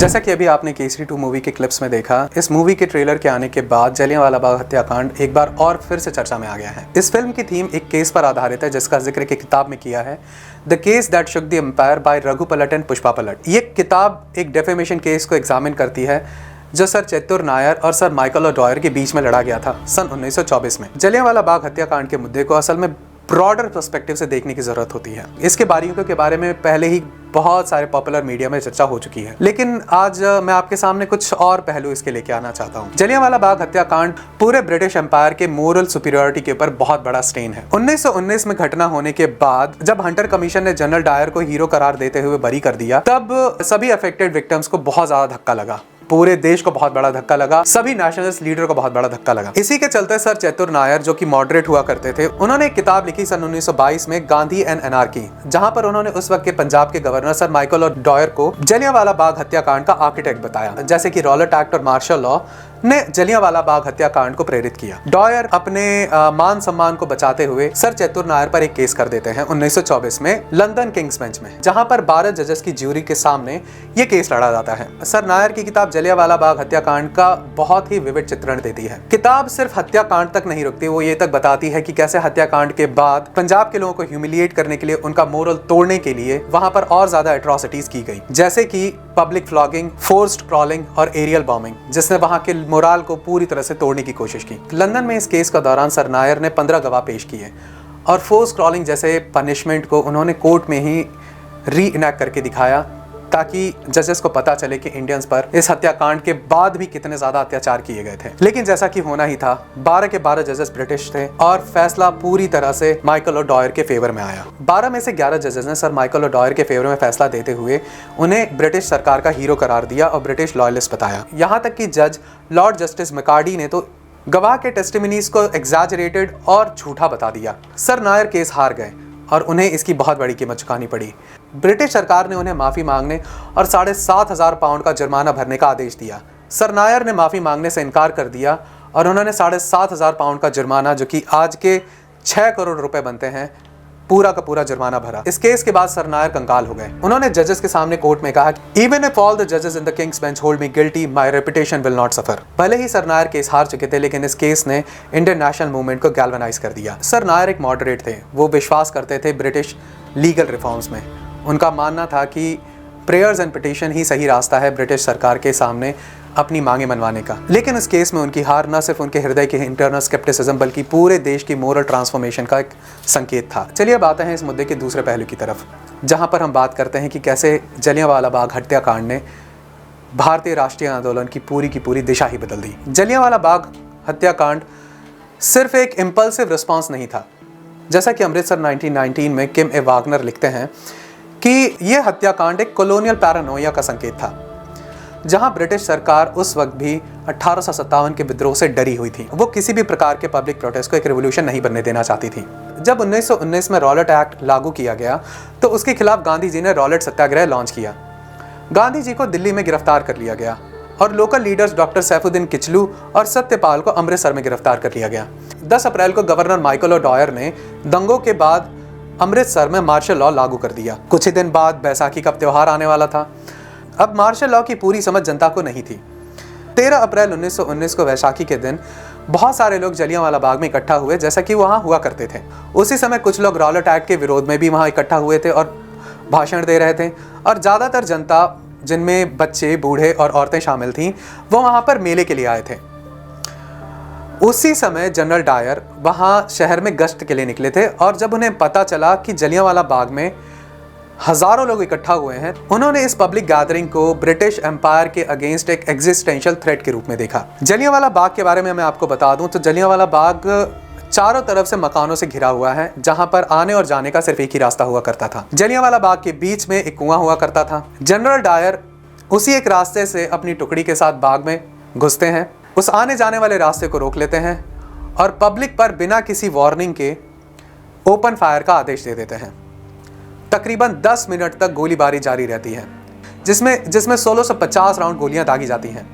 जैसा कि अभी आपने केसरी 2 मूवी के क्लिप्स में देखा, इस मूवी के ट्रेलर के आने के बाद जलियांवाला बाग हत्याकांड एक बार और फिर से चर्चा में आ गया है। इस फिल्म की थीम एक केस पर आधारित है जिसका जिक्र एक किताब में किया है, the case that shook the empire by Raghu Palat and Pushpa पलट। ये किताब एक डेफेमेशन केस को एग्जामिन करती है जो सर चेत्तुर नायर और सर माइकल ओडॉयर के बीच में लड़ा गया था सन 1924 में। जलियांवाला बाग हत्याकांड के मुद्दे को असल में ब्रॉडर पर्सपेक्टिव से देखने की जरूरत होती है। इसके बारीकियों के बारे में पहले ही बहुत सारे पॉपुलर मीडिया में चर्चा हो चुकी है, लेकिन आज मैं आपके सामने कुछ और पहलू इसके लेके आना चाहता हूँ। जलियांवाला बाग हत्याकांड पूरे ब्रिटिश एम्पायर के मोरल सुपीरियरिटी के ऊपर बहुत बड़ा स्टेन है। 1919 में घटना होने के बाद जब हंटर कमीशन ने जनरल डायर को हीरो करार देते हुए बरी कर दिया, तब सभी अफेक्टेड विक्टिम्स को बहुत ज्यादा धक्का लगा। पूरे देश को बहुत बड़ा धक्का लगा, सभी नेशनलिस्ट लीडर को बहुत बड़ा धक्का लगा। इसी के चलते सर चेत्तुर नायर, जो कि मॉडरेट हुआ करते थे, उन्होंने एक किताब लिखी सन 1922 में, गांधी एंड एनार्की, जहां पर उन्होंने उस वक्त के पंजाब के गवर्नर सर माइकल ओडॉयर को जलियांवाला बाग हत्याकांड का आर्किटेक्ट बताया। जैसे कि रॉलेट एक्ट और मार्शल लॉ ने जलियांवाला बाग हत्याकांड को प्रेरित किया। डॉयर अपने मान सम्मान को बचाते हुए सर चेत्तुर नायर पर एक केस कर देते हैं 1924 में लंदन किंग्स बेंच में, जहां पर 12 जजेस की ज्यूरी के सामने ये केस लड़ा जाता है। सर नायर की किताब जलियांवाला बाग हत्याकांड का बहुत ही विविड चित्रण देती है। किताब सिर्फ हत्याकांड तक नहीं रुकती, वो ये तक बताती है कि कैसे हत्याकांड के बाद पंजाब के लोगों को ह्यूमिलिएट करने के लिए, उनका मोरल तोड़ने के लिए वहां पर और ज्यादा एट्रोसिटीज की गई, जैसे कि पब्लिक फ्लॉगिंग, फोर्स्ड क्रॉलिंग और एरियल बॉम्बिंग, जिसने वहां के मोरल को पूरी तरह से तोड़ने की कोशिश की। लंदन में इस केस का दौरान सर नायर ने 15 गवाह पेश किए और फोर्स क्रॉलिंग जैसे पनिशमेंट को उन्होंने कोर्ट में ही री इनैक्ट करके दिखाया, ताकि जजेस को पता चले कि इंडियंस पर इस हत्याकांड के बाद भी कितने ज्यादा अत्याचार किए गए थे। लेकिन जैसा कि होना ही था, 12 के 12 जजेस ब्रिटिश थे और फैसला पूरी तरह से माइकल ओडॉयर के फेवर में आया। 12 में से 11 जजेस ने सर माइकल ओडॉयर के फेवर में फैसला देते हुए उन्हें ब्रिटिश सरकार का हीरो करार दिया और ब्रिटिश लॉयलिस्ट बताया। यहाँ तक कि जज लॉर्ड जस्टिस मैकार्डी ने तो गवाह के टेस्टिमनीज को एग्जैजरेटेड और झूठा बता दिया। सर नायर केस हार गए और उन्हें इसकी बहुत बड़ी कीमत चुकानी पड़ी। ब्रिटिश सरकार ने उन्हें माफी मांगने और 7,500 पाउंड का जुर्माना भरने का आदेश दिया। सर नायर ने माफी मांगने से इनकार कर दिया और उन्होंने 7,500 पाउंड का जुर्माना, जो कि आज के 6 करोड़ रुपए बनते हैं, पूरा का पूरा जुर्माना भरा। इस केस के बाद सर नायर कंगाल हो गए। उन्होंने जजेस के सामने कोर्ट में कहा, इवन इफ ऑल द जजेस in the Kings bench hold me guilty, my reputation will not suffer. भले ही सर नायर केस हार चुके थे, लेकिन इस केस ने इंडियन नेशनल मूवमेंट को गैल्वेनाइज कर दिया। सर नायर एक मॉडरेट थे, वो विश्वास करते थे ब्रिटिश लीगल रिफॉर्म्स में। उनका मानना था कि प्रेयर्स एंड पिटीशन ही सही रास्ता है ब्रिटिश सरकार के सामने अपनी मांगे मनवाने का। लेकिन इस केस में उनकी हार न सिर्फ उनके हृदय के इंटरनल स्केप्टिसिज्म बल्कि पूरे देश की मोरल ट्रांसफॉर्मेशन का एक संकेत था। चलिए अब आते हैं इस मुद्दे के दूसरे पहलू की तरफ, जहां पर हम बात करते हैं कि कैसे जलियांवाला बाग हत्याकांड ने भारतीय राष्ट्रीय आंदोलन की पूरी दिशा ही बदल दी। जलियांवाला बाग हत्याकांड सिर्फ एक इम्पल्सिव रिस्पॉन्स नहीं था। जैसा कि अमृतसर 1919 में किम ए वागनर लिखते हैं कि यह हत्याकांड एक कॉलोनियल पैरानोया का संकेत था, जहां ब्रिटिश सरकार उस वक्त भी 1857 के विद्रोह से डरी हुई थी। वो किसी भी प्रकार के पब्लिक प्रोटेस्ट को एक रिवॉल्यूशन नहीं बनने देना चाहती थी। जब 1919 में रॉलेट एक्ट लागू किया गया तो उसके खिलाफ गांधी जी ने रॉलेट सत्याग्रह लॉन्च किया। गांधी जी को दिल्ली में गिरफ्तार कर लिया गया और local leaders doctor Saifuddin Kitchlew और सत्यपाल को अमृतसर में गिरफ्तार कर लिया गया। 10 अप्रैल को गवर्नर माइकल ओडॉयर ने दंगों के बाद अमृतसर में मार्शल लॉ लागू कर दिया। कुछ ही दिन बाद बैसाखी का त्योहार आने वाला था। अब मार्शल लॉ की पूरी समझ जनता को नहीं थी। 13 अप्रैल 1919 को वैशाखी के दिन बहुत सारे लोग जलियांवाला बाग में इकट्ठा हुए, जैसा कि वहाँ हुआ करते थे। उसी समय कुछ लोग रॉलेट एक्ट के विरोध में भी वहाँ इकट्ठा हुए थे और भाषण दे रहे थे, और ज़्यादातर जनता, जिनमें बच्चे, बूढ़े और औरतें शामिल थीं, वो वहाँ पर मेले के लिए आए थे। उसी समय जनरल डायर वहाँ शहर में गश्त के लिए निकले थे और जब उन्हें पता चला कि जलियांवाला बाग में हजारों लोग इकट्ठा हुए हैं, उन्होंने इस पब्लिक गैदरिंग को ब्रिटिश एम्पायर के अगेंस्ट एक एग्जिस्टेंशियल थ्रेट के रूप में देखा। जलियांवाला बाग के बारे में मैं आपको बता दूं तो जलियांवाला बाग चारों तरफ से मकानों से घिरा हुआ है, जहां पर आने और जाने का सिर्फ एक ही रास्ता हुआ करता था। जलियांवाला बाग के बीच में एक कुआं हुआ करता था। जनरल डायर उसी एक रास्ते से अपनी टुकड़ी के साथ बाग में घुसते हैं, उस आने जाने वाले रास्ते को रोक लेते हैं और पब्लिक पर बिना किसी वार्निंग के ओपन फायर का आदेश दे देते हैं। तकरीबन 10 मिनट तक गोलीबारी जारी रहती है, जिसमें 1650 राउंड गोलियां दागी जाती हैं।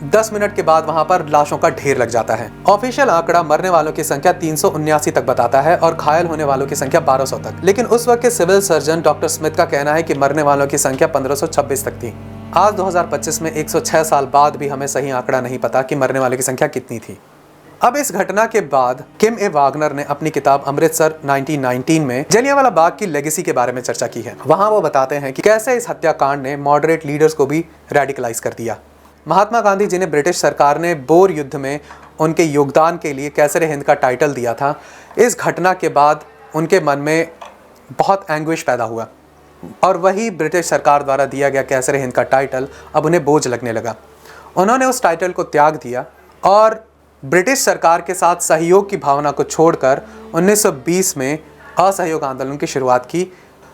10 मिनट के बाद वहां पर लाशों का ढेर लग जाता है। ऑफिशियल आंकड़ा मरने वालों की संख्या 379 तक बताता है और घायल होने वालों की संख्या 1200 तक। लेकिन उस वक्त के सिविल सर्जन डॉक्टर स्मिथ का कहना है कि मरने वालों की संख्या 1526 तक थी। आज 2025 में 106 साल बाद भी हमें सही आंकड़ा नहीं पता कि मरने वाले की संख्या कितनी थी। अब इस घटना के बाद किम ए वागनर ने अपनी किताब अमृतसर 1919 में जलियांवाला बाग की लेगेसी के बारे में चर्चा की है। वहां वो बताते हैं कि कैसे इस हत्याकांड ने मॉडरेट लीडर्स को भी रेडिकलाइज कर दिया। महात्मा गांधी जिन्हें ब्रिटिश सरकार ने बोर युद्ध में उनके योगदान के लिए कैसर हिंद का टाइटल दिया था, इस घटना के बाद उनके मन में बहुत एंग्विश पैदा हुआ और वही ब्रिटिश सरकार द्वारा दिया गया कैसर हिंद का टाइटल अब उन्हें बोझ लगने लगा। उन्होंने उस टाइटल को त्याग दिया और ब्रिटिश सरकार के साथ सहयोग की भावना को छोड़कर 1920 में असहयोग आंदोलन की शुरुआत की,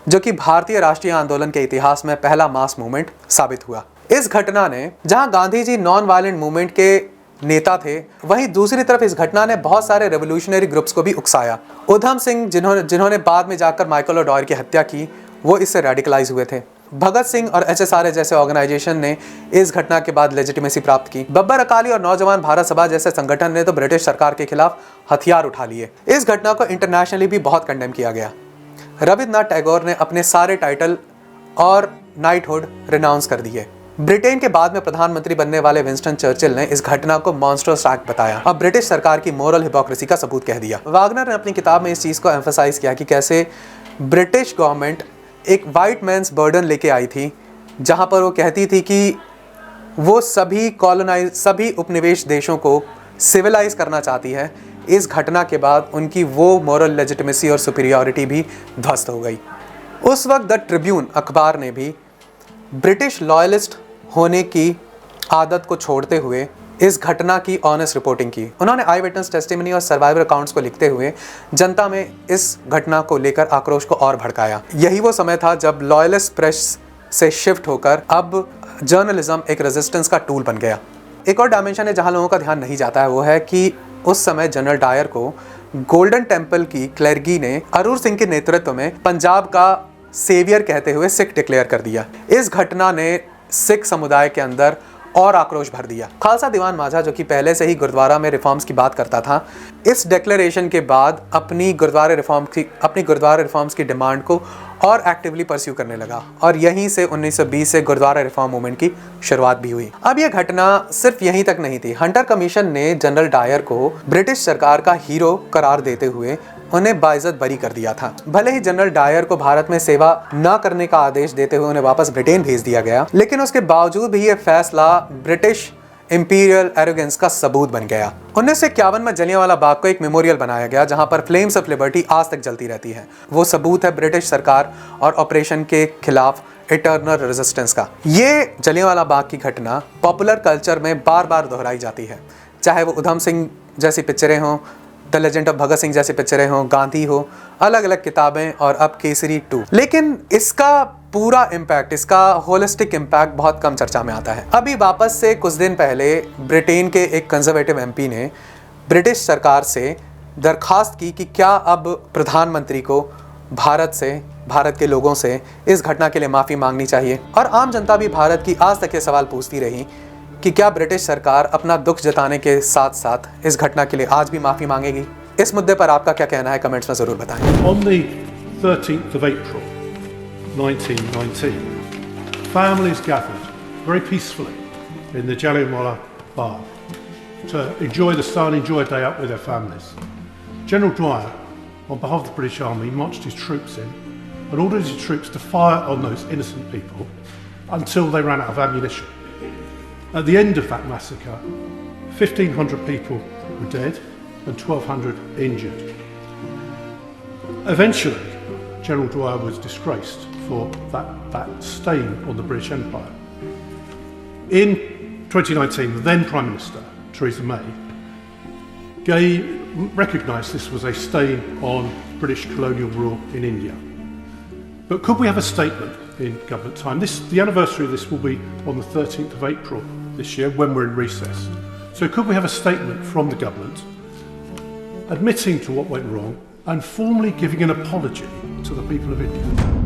जो कि भारतीय राष्ट्रीय आंदोलन के इतिहास में पहला मास मूवमेंट साबित हुआ। इस घटना ने, जहां Gandhi ji non violent movement के नेता थे, वहीं दूसरी तरफ इस घटना ने बहुत सारे रेवोल्यूशनरी ग्रुप्स को भी उकसाया। उधम सिंह जिन्होंने बाद में जाकर माइकल ऑडॉयर की हत्या की, वो इससे रेडिकलाइज हुए थे। भगत सिंह और HSRA जैसे ऑर्गेनाइजेशन ने इस घटना के बाद लेजिटिमेसी प्राप्त की। बब्बर अकाली और नौजवान भारत सभा जैसे संगठन ने तो ब्रिटिश सरकार के खिलाफ हथियार उठा लिए। इस घटना को इंटरनेशनली भी बहुत कंडेम किया गया। रविन्द्रनाथ टैगोर ने अपने सारे टाइटल और नाइटहुड रिनाउंस कर दिए। ब्रिटेन के बाद में प्रधानमंत्री बनने वाले विंस्टन चर्चिल ने इस घटना को मॉन्स्टरस एक्ट बताया और ब्रिटिश सरकार की मोरल हिपोक्रेसी का सबूत कह दिया। वागनर ने अपनी किताब में इस चीज को एम्फसाइज किया कि कैसे ब्रिटिश गवर्नमेंट एक वाइट मैन्स बर्डन लेके आई थी, जहां पर वो कहती थी कि वो सभी उपनिवेश देशों को सिविलाइज करना चाहती है। इस घटना के बाद उनकी वो मॉरल लेजिटिमेसी और सुपीरियरिटी भी ध्वस्त हो गई। उस वक्त द ट्रिब्यून अखबार ने भी ब्रिटिश लॉयलिस्ट होने की आदत को छोड़ते हुए इस घटना की ऑनेस्ट रिपोर्टिंग की। उन्होंने आई विटनेस टेस्टिमनी और सर्वाइवर अकाउंट्स को लिखते हुए जनता में इस घटना को लेकर आक्रोश को और भड़काया। यही वो समय था जब लॉयलिस्ट प्रेस से शिफ्ट होकर अब जर्नलिज्म एक रेजिस्टेंस का टूल बन गया। एक और डायमेंशन है जहां लोगों का ध्यान नहीं जाता है, वो है कि उस समय जनरल डायर को गोल्डन टेम्पल की क्लर्गी ने अरूर सिंह के नेतृत्व में पंजाब का सेवियर कहते हुए सिख डिक्लेयर कर दिया। इस घटना ने सिख समुदाय के अंदर और आक्रोश भर दिया। खालसा दीवान माझा, जो कि पहले से ही गुरुद्वारा में रिफॉर्म्स की बात करता था, इस डिक्लेरेशन के बाद अपनी गुरुद्वारा रिफॉर्म्स की डिमांड को और एक्टिवली परस्यू करने लगा और यहीं से 1920 से गुरुद्वारा रिफॉर्म मूवमेंट की शुरुआत भी हुई। अब यह घटना सिर्फ यहीं तक नहीं थी। हंटर कमीशन ने जनरल डायर को ब्रिटिश सरकार का हीरो करार देते हुए उन्हें बाइज्जत बरी कर दिया था। भले ही जनरल डायर को भारत में सेवा न करने का आदेश देते हुए उन्हें वापस ब्रिटेन भेज दिया गया, लेकिन उसके बावजूद भी यह फैसला ब्रिटिश इंपीरियल एरोगेंस का सबूत बन गया। 1951 में जलियांवाला बाग को एक मेमोरियल बनाया गया, जहां पर फ्लेम्स ऑफ लिबर्टी आज तक जलती रहती है। वो सबूत है ब्रिटिश सरकार और ऑपरेशन के खिलाफ इटर्नल रेजिस्टेंस का। ये जलियांवाला बाग की घटना पॉपुलर कल्चर में बार बार दोहराई जाती है, चाहे वो उधम सिंह जैसी पिक्चरें हों, the legend of Bhagat Singh जैसी पिक्चरें हों, गांधी हो, अलग अलग किताबें और अब केसरी 2। लेकिन इसका पूरा इम्पैक्ट, इसका होलिस्टिक इम्पैक्ट बहुत कम चर्चा में आता है। अभी वापस से कुछ दिन पहले ब्रिटेन के एक कंजर्वेटिव MP ने ब्रिटिश सरकार से दरखास्त की कि क्या अब प्रधानमंत्री को भारत के लोगों से इस घटना के लिए माफ़ी मांगनी चाहिए। और आम जनता भी भारत की आज तक ये सवाल पूछती रही कि क्या ब्रिटिश सरकार अपना दुख जताने के साथ साथ इस घटना के लिए आज भी माफ़ी मांगेगी। इस मुद्दे पर आपका क्या कहना है, कमेंट्स में ज़रूर बताएं। On the 13th of April 1919, families gathered very peacefully in the Jallianwala Bagh to enjoy the sun, enjoy a day out with their families. General Dwyer, on behalf of the British Army, marched his troops in and ordered his troops to fire on those innocent people until they ran out of ammunition. At the end of that massacre, 1,500 people were dead and 1,200 injured. Eventually, General Dwyer was disgraced for that stain on the British Empire. In 2019, the then Prime Minister, Theresa May, recognised this was a stain on British colonial rule in India. But could we have a statement in government time? The anniversary of this will be on the 13th of April this year when we're in recess. So could we have a statement from the government admitting to what went wrong and formally giving an apology to the people of India?